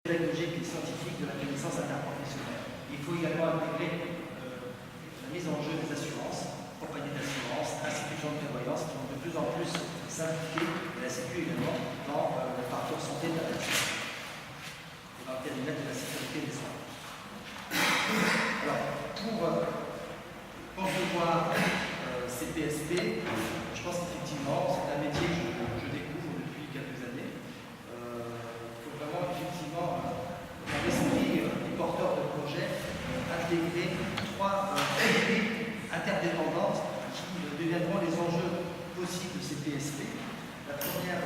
pédagogique et scientifique de la connaissance interprofessionnelle. Il faut également intégrer la mise en jeu des assurances, compagnies d'assurance, institutions de prévoyance qui vont de plus en plus s'impliquer, et la Sécu également, dans le parcours santé de la personne et dans le périmètre de la sécurité des soins. Alors, pour concevoir ces PSP, je pense qu'effectivement, c'est un métier que je découvre depuis quelques années. Il faut vraiment, effectivement, dans l'esprit des porteurs de projets, intégrer trois idées interdépendantes qui deviendront les enjeux possibles de ces PSP. La première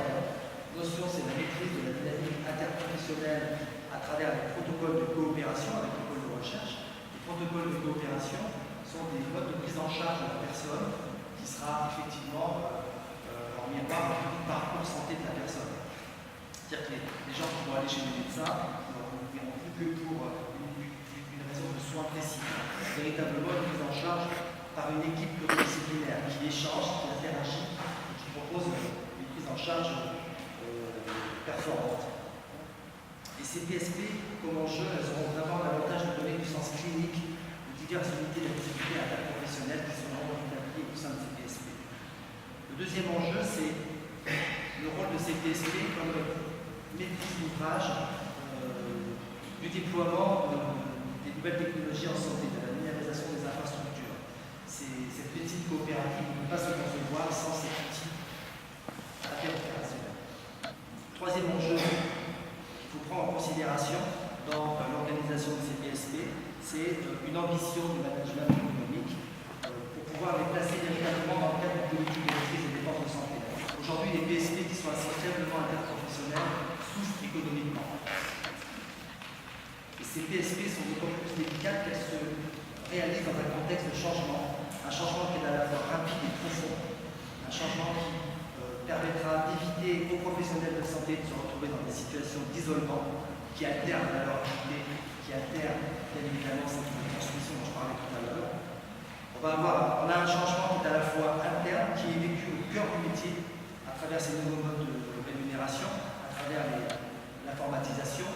notion, c'est la maîtrise de la dynamique interprofessionnelle à travers les protocoles de coopération avec le pôle de recherche. Les protocoles de coopération sont des modes de prise en charge de la personne qui sera effectivement en miroir du parcours santé de la personne. C'est-à-dire que les gens qui vont aller chez les médecins ne verront plus que pour une raison de soins précis. Véritablement une prise en charge par une équipe pluridisciplinaire qui échange, qui interagit et qui propose une prise en charge performante. Et ces PSP, comme enjeu, elles auront vraiment l'avantage de donner du sens clinique aux diverses unités d'activité interprofessionnelles qui seront établies au sein de ces PSP. Le deuxième enjeu, c'est le rôle de ces PSP comme maîtrise d'ouvrage du déploiement des nouvelles technologies en santé, de la numérisation des infrastructures. Cette médecine coopérative ne peut pas se concevoir sans cet outil opérationnel. Troisième enjeu qu'il faut prendre en considération dans l'organisation de ces PSP, c'est une ambition du management économique pour pouvoir les placer véritablement dans le cadre d'une politique de maîtrise des dépenses de santé. Aujourd'hui, les PSP qui sont assez faiblement interprofessionnels souffrent économiquement. Et ces PSP sont d'autant plus délicates qu'elles se réalisent dans un contexte de changement, un changement qui est à la fois rapide et profond, un changement qui permettra d'éviter aux professionnels de santé de se retrouver dans des situations d'isolement qui alternent à leur activité, qui alternent bien évidemment cette transmission dont je parlais tout à l'heure. On a un changement qui est à la fois interne, qui est vécu au cœur du métier, à travers ces nouveaux modes de rémunération, à travers l'informatisation,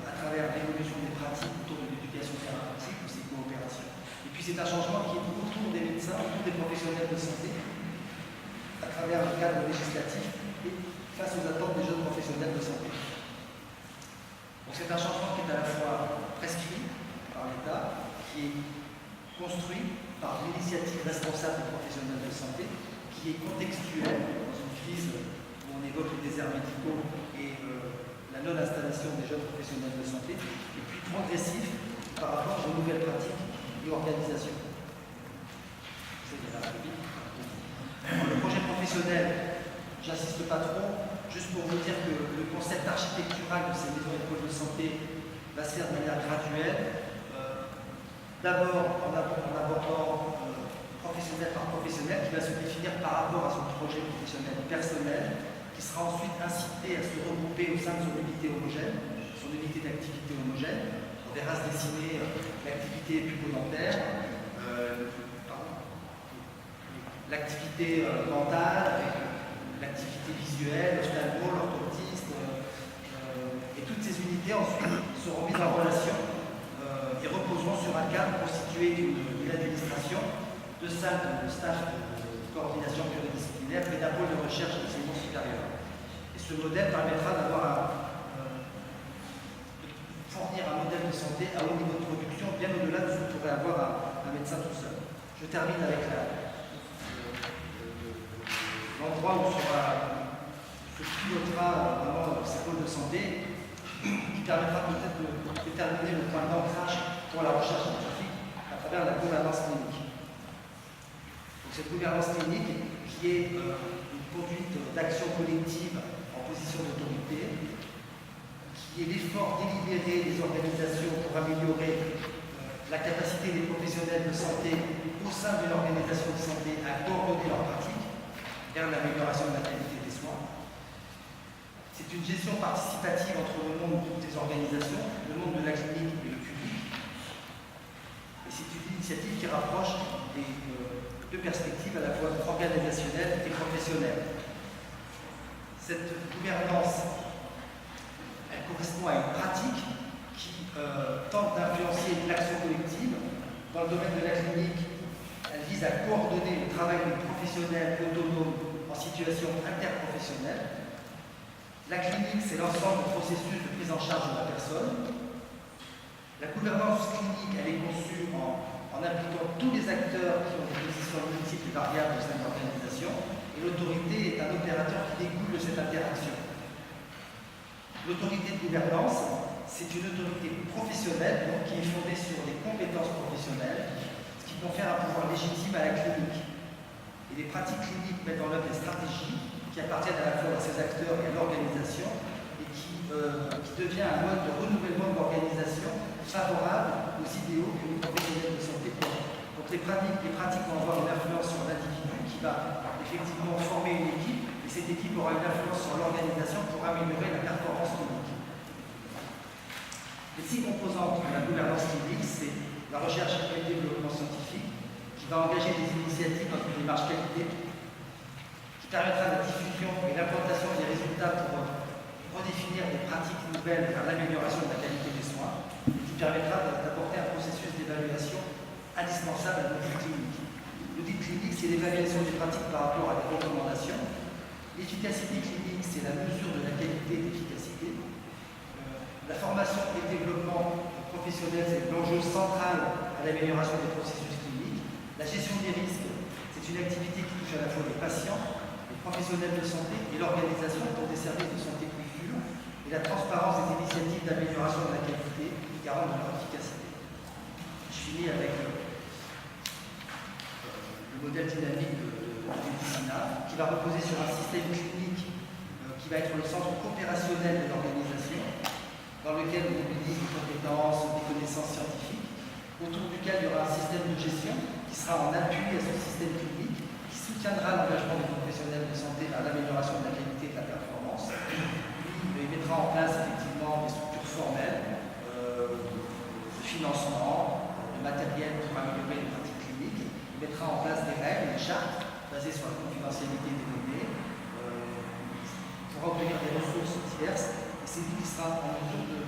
à travers l'évolution des pratiques autour de l'éducation thérapeutique ou ces coopérations. Et puis c'est un changement qui est autour des médecins, autour des professionnels de santé, à travers le cadre législatif et face aux attentes des jeunes professionnels de santé. Donc c'est un changement qui est à la fois prescrit par l'État, qui est construit par l'initiative responsable des professionnels de santé, qui est contextuelle dans une crise où on évoque les déserts médicaux et la non-installation des jeunes professionnels de santé, et puis progressif par rapport aux nouvelles pratiques et organisations. Le projet professionnel, j'insiste pas trop, juste pour vous dire que le concept architectural de ces maisons et pôles de santé va se faire de manière graduelle. D'abord en abordant professionnel par professionnel, qui va se définir par rapport à son projet professionnel personnel, qui sera ensuite incité à se regrouper au sein de son unité homogène, son unité d'activité homogène. On verra se dessiner l'activité pupodentaire, l'activité mentale, l'activité visuelle, l'ophtalmo, l'orthoptiste, et toutes ces unités ensuite seront mises en relation et reposeront sur un cadre constitué d'une administration, de salles de staff de coordination pluridisciplinaire et d'un pôle de recherche de l'enseignement supérieur. Et ce modèle permettra de fournir un modèle de santé à haut niveau de production, bien au-delà de ce que pourrait avoir un médecin tout seul. Je termine avec l'endroit où se pilotera vraiment ces pôles de santé, qui permettra peut-être de déterminer le point d'ancrage pour la recherche scientifique à travers la gouvernance clinique. Donc, cette gouvernance clinique qui est une conduite d'action collective en position d'autorité, qui est l'effort délibéré des organisations pour améliorer la capacité des professionnels de santé au sein de l'organisation de santé à coordonner leurs pratiques vers l'amélioration de la qualité des soins. C'est une gestion participative entre le monde des organisations, le monde de la clinique et le public. Et c'est une initiative qui rapproche des deux perspectives à la fois organisationnelles et professionnelles. Cette gouvernance, elle correspond à une pratique qui tente d'influencer l'action collective. Dans le domaine de la clinique, elle vise à coordonner le travail des professionnels autonomes en situation interprofessionnelle. La clinique, c'est l'ensemble du processus de prise en charge de la personne. La gouvernance clinique, elle est conçue en impliquant tous les acteurs qui ont des positions multiples et variables au sein de l'organisation, et l'autorité est un opérateur qui découle de cette interaction. L'autorité de gouvernance, c'est une autorité professionnelle donc, qui est fondée sur des compétences professionnelles, ce qui confère un pouvoir légitime à la clinique. Et les pratiques cliniques mettent en œuvre des stratégies qui appartiennent à la fois à ces acteurs et à l'organisation, et qui devient un mode de renouvellement de l'organisation favorable aux idéaux que les professionnels de santé portent. Donc les pratiques vont avoir une influence sur l'individu qui va effectivement former une équipe, et cette équipe aura une influence sur l'organisation pour améliorer la performance clinique. Les 6 composantes de la gouvernance clinique, c'est la recherche et le développement scientifique, qui va engager des initiatives dans une démarche qualité, qui permettra la diffusion et l'implantation des résultats pour redéfinir des pratiques nouvelles vers l'amélioration de la qualité des soins, et qui permettra d'apporter un processus d'évaluation indispensable à l'audit clinique. L'audit clinique, c'est l'évaluation des pratiques par rapport à des recommandations. L'efficacité clinique, c'est la mesure de la qualité et de l'efficacité. La formation et le développement professionnel, c'est l'enjeu central à l'amélioration des processus cliniques. La gestion des risques, c'est une activité qui touche à la fois les patients, les professionnels de santé et l'organisation pour des services de santé plus sûrs, et la transparence des initiatives d'amélioration de la qualité garant de leur efficacité. Je finis avec le modèle dynamique de Medicina, qui va reposer sur un système clinique qui va être le centre opérationnel de l'organisation, dans lequel on mobilise des compétences, des connaissances scientifiques, autour duquel il y aura un système de gestion qui sera en appui à ce système clinique, qui soutiendra l'engagement des professionnels de santé à l'amélioration de la qualité et de la performance. Il mettra en place effectivement des structures formelles, de financement, de matériel pour améliorer les pratiques cliniques. Il mettra en place des règles, des chartes basées sur la confidentialité des données, pour obtenir des ressources diverses. Et c'est lui qui sera en mesure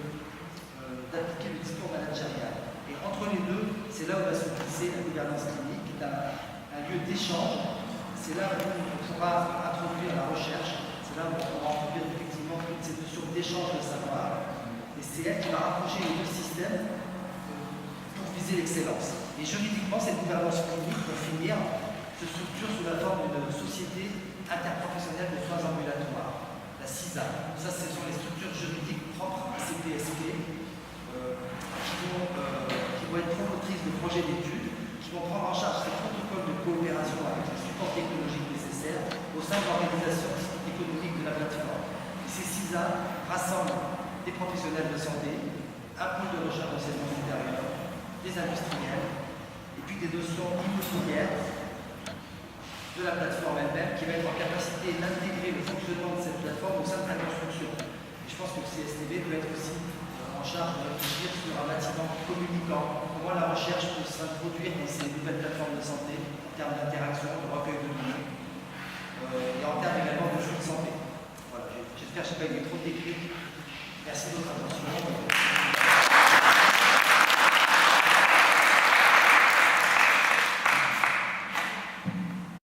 d'appliquer le discours managérial. Et entre les deux, c'est là où va se glisser la gouvernance clinique, qui est un lieu d'échange. C'est là où on pourra introduire la recherche, c'est là où on pourra introduire effectivement toute cette notion d'échange de savoir. Et c'est elle qui va rapprocher les deux systèmes pour viser l'excellence. Et juridiquement, cette gouvernance clinique, pour finir, se structure sous la forme d'une société interprofessionnelle de soins ambulatoires, la CISA. Ça, ce sont les structures juridiques propres à ces PSP qui vont être promotrices de projets d'études, qui vont prendre en charge ces protocoles de coopération avec les supports technologiques nécessaires au sein de l'organisation économique de la plateforme. Et ces CISA rassemblent des professionnels de santé, un pôle de recherche d'enseignement supérieur, des industriels, et puis des notions immobilières de la plateforme elle-même qui va être en capacité d'intégrer le fonctionnement de cette plateforme au sein de la construction. Et je pense que le CSTB doit être aussi en charge de réfléchir sur un bâtiment communicant, comment la recherche peut s'introduire dans ces nouvelles plateformes de santé en termes d'interaction, de recueil de données, et en termes également de flux de santé. Voilà, j'espère que je n'ai pas été trop technique. Merci de votre attention.